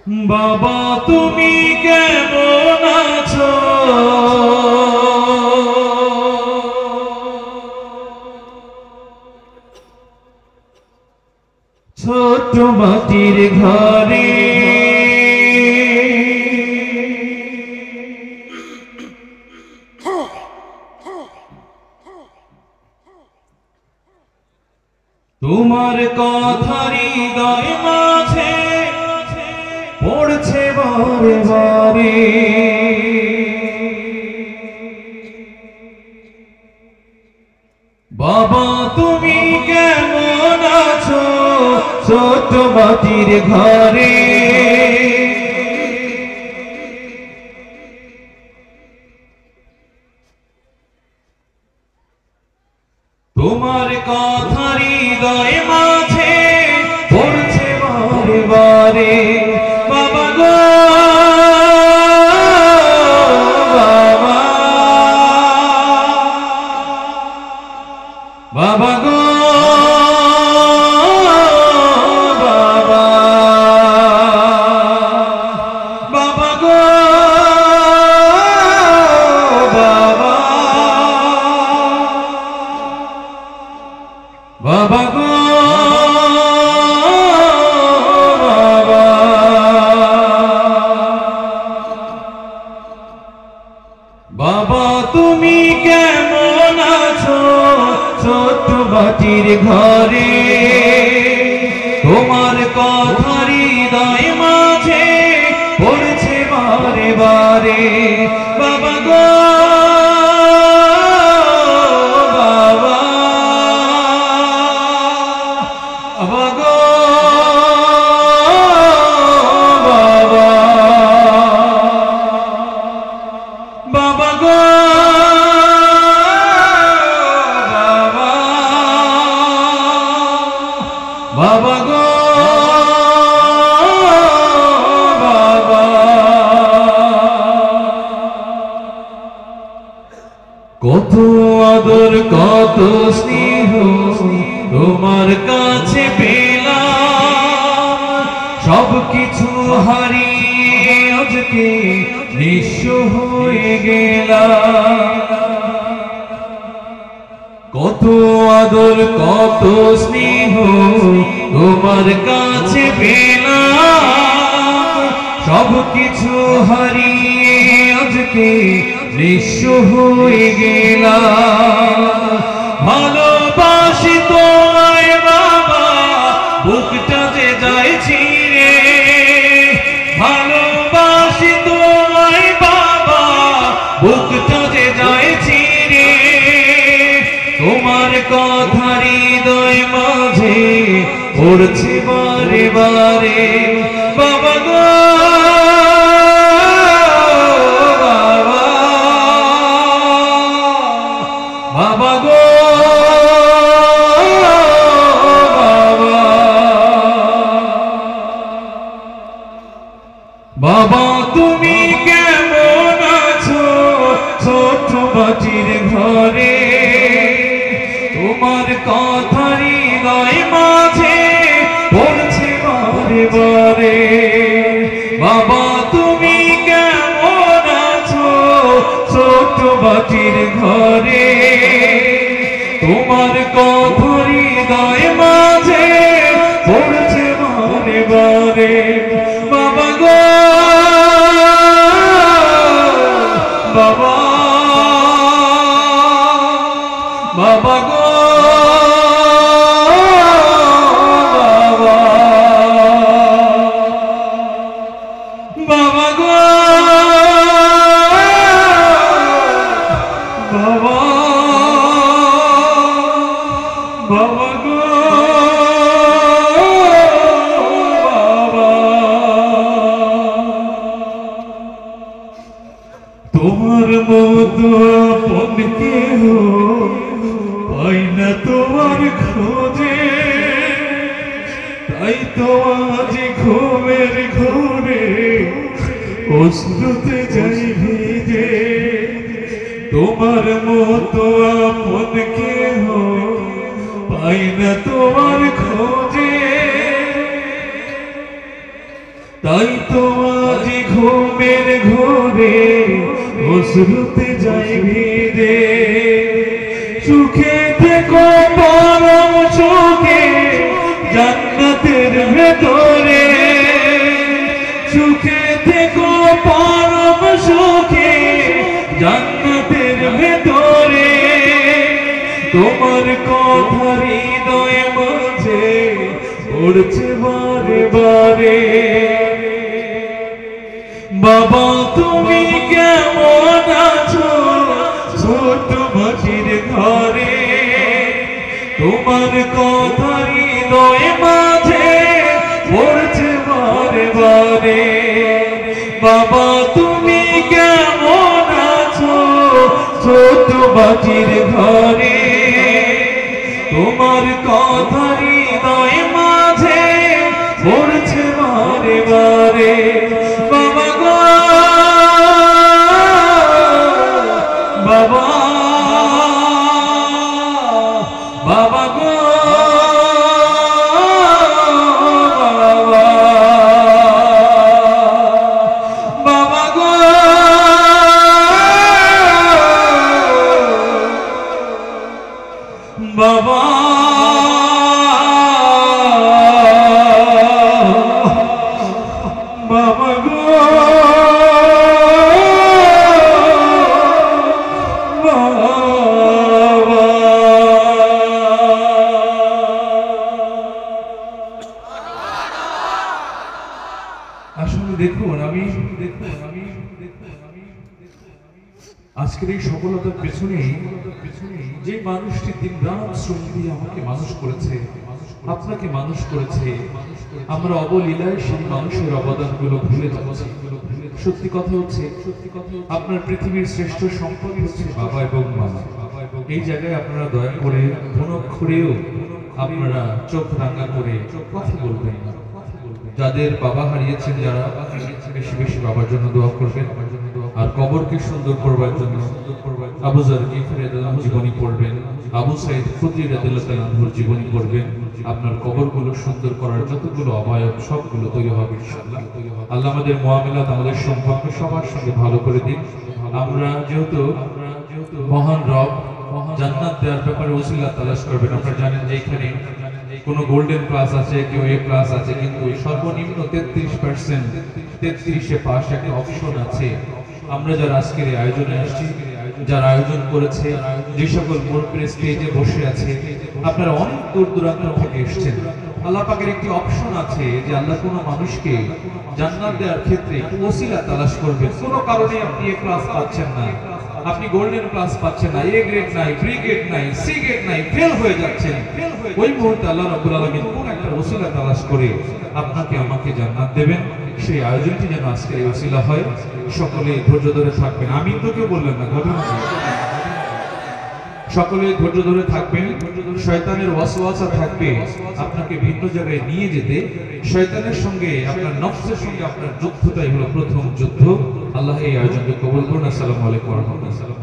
বাবা তুমি কেমন আছো? ছোট মাটির ঘরে তোমার কথারি হৃদয় মাঝে পড়ছে বারে বারে। বাবা তুমি কেমন আছো? ছোট মাটির ঘরে তোমার কথারি হৃদয় মাঝে পড়ছে বারে বারে। বাবা গো বাবা, বাবা গো বাবা, বাবা গো বাবা, বাবা গো বাবা। বাবা তুমি কেমন আছো? ছোট মাটির ঘরে তোমার কথার হৃদয় মাঝে পড়ছে বারে বারে। বাবা গো বাবা, বাবা গো বাবা, বাবা গো বাবা, বাবা গো বাবা। কত আদর কত স্নেহ তোমার কাছে পেলাম, সব কিছু হারিয়ে আজকে নিঃস্ব হয়ে গেলাম। কত আদর কত স্নেহ তোমার কাছে পেলাম, সব কিছু হারিয়ে আজকে নিঃস্ব হয়ে গেলাম। ভালোবাসি তোমায় বাবা, বুকটা যে যায় ছিঁড়ে। ভালোবাসি তোমায় বাবা, বুকটা যে যায় ছিঁড়ে। তোমার কথার হৃদয় মাঝে পড়ছে বারে বারে। বাবা গো বাবা, বাবা গো বাবা, বাবা তুমি কেমন আছো? ছোট মাটির ঘরে তোমার কথার হৃদয় মাঝে পড়ছে বারে বারে। বাবা তুমি কেমন আছো? ছোট মাটির ঘরে তোমার কথার হৃদয় মাঝে পড়ছে বারে বারে। বাবা গো বাবা, বাবা গো বাবা, বাবা গো বাবা, বাবা গো বাবা। তোমার মতো আপন কেহ পাই না তোমার খোঁজে, তাই তো আজ ঘুমের ঘরে অশ্রুতে যাই ভিজে। তোমার মতো আপন কেহ পাই না তোমার খোঁজে, তাই তো আজ ঘুমের ঘোরে অশ্রুতে যাই ভিড়ে, সুখে থেকো পরম সুখে জান্নাতের ভেতরে, সুখে থেকো পরম সুখে জান্নাতের ভেতরে। তোমার কথা হৃদয়ে মাঝে পড়ছে বারে বারে। বাবা তুমি কেমন আছো ছোট মাটির ঘরে, তোমার কথা হৃদয়ে মাঝে পড়ছে বারে বারে। বাবা তুমি কেমন আছো ছোট মাটির ঘরে, তোমার কথা হৃদয়ে মাঝে পড়ছে বারে বারে। বাবা গো বাবা, বাবা গো বাবা, বাবা গো বাবা, বাবা গো বাবা। আসলে দেখুন আমি আজকের এই সফলতার পেছনে যে মানুষটি দিন রাত শ্রম দিয়ে আমাকে মানুষ করেছে, আপনাকে মানুষ করেছে, আমরা অবলীলায় সেই মানুষের অবদানগুলো ভুলে যাচ্ছি। সত্যি কথা হচ্ছে আপনার পৃথিবীর শ্রেষ্ঠ সম্পদ হচ্ছে বাবা এবং মা। এই জায়গায় আপনারা দয়া করে কোন অক্ষরেও আপনারা চোখ রাঙা করে কথা বলবেন না। যাদের বাবা হারিয়েছেন, যারা বেশি বেশি বাবার জন্য দোয়া করবেন, আর কবরকে সুন্দর করবার জন্য আবু যর গিফারীর জীবনী পড়বেন, আবু সাঈদ খুদরী রাদিয়াল্লাহু আনহুর জীবনী পড়বেন। আপনার কবরগুলো সুন্দর করার যতগুলো অবয়ব সবগুলো তৈরি হবে ইনশাআল্লাহ। আল্লাহ আমাদের মুআমালাত, আমাদের সম্পর্ক সবার সঙ্গে ভালো করে দিন। আমরা যেহেতু মহান রব জান্নাত দেওয়ার ব্যাপারে ওসিলা তালাশ করবেন। আপনারা জানেন যে এখানে কোনো গোল্ডেন প্লাস আছে, কেউ এ প্লাস আছে, কিন্তু সর্বনিম্ন 33% 33-এ পাস একটা অপশন আছে। আমরা যারা আজকের এই আয়োজনে আসছি, যারা আয়োজন করেছে, যে সকল মুরব্বীরা স্টেজে বসে আছে, আপনারা অনেক দূর দূরান্ত থেকে এসেছেন। আল্লাহ পাকের একটি অপশন আছে যে আল্লাহ কোনো মানুষকে জান্নাত দেওয়ার ক্ষেত্রে ওসিলা তালাশ করবেন। কোনো কারণে আপনি এ ক্লাস পাচ্ছেন না, আপনি গোল্ডেন ক্লাস পাচ্ছেন না, এ গ্রেড নাই, বি গ্রেড নাই, সি গ্রেড নাই, ফেল হয়ে যাচ্ছেন, ওই মুহূর্তে আল্লাহ রাব্বুল আলামিন কোন একটা ওসিলা তালাশ করে আপনাকে আমাকে জান্নাত দেবেন। সেই আয়োজনটি যেন আজকে এই ওসিলা হয়। সকলে ধৈর্য ধরে থাকবেন। আমি তো কেউ বললেন না, ঘটনা সকলে ধৈর্য ধরে থাকবেন। শয়তানের ওয়াসওয়াসা থাকবে আপনাকে ভিন্ন জায়গায় নিয়ে যেতে। শয়তানের সঙ্গে আপনার নফসের সঙ্গে আপনার যুদ্ধটাই হলো প্রথম যুদ্ধ। আল্লাহ এই আয়োজনকে কবুল করুন। আসসালামু আলাইকুম ওয়া রাহমাতুল্লাহ।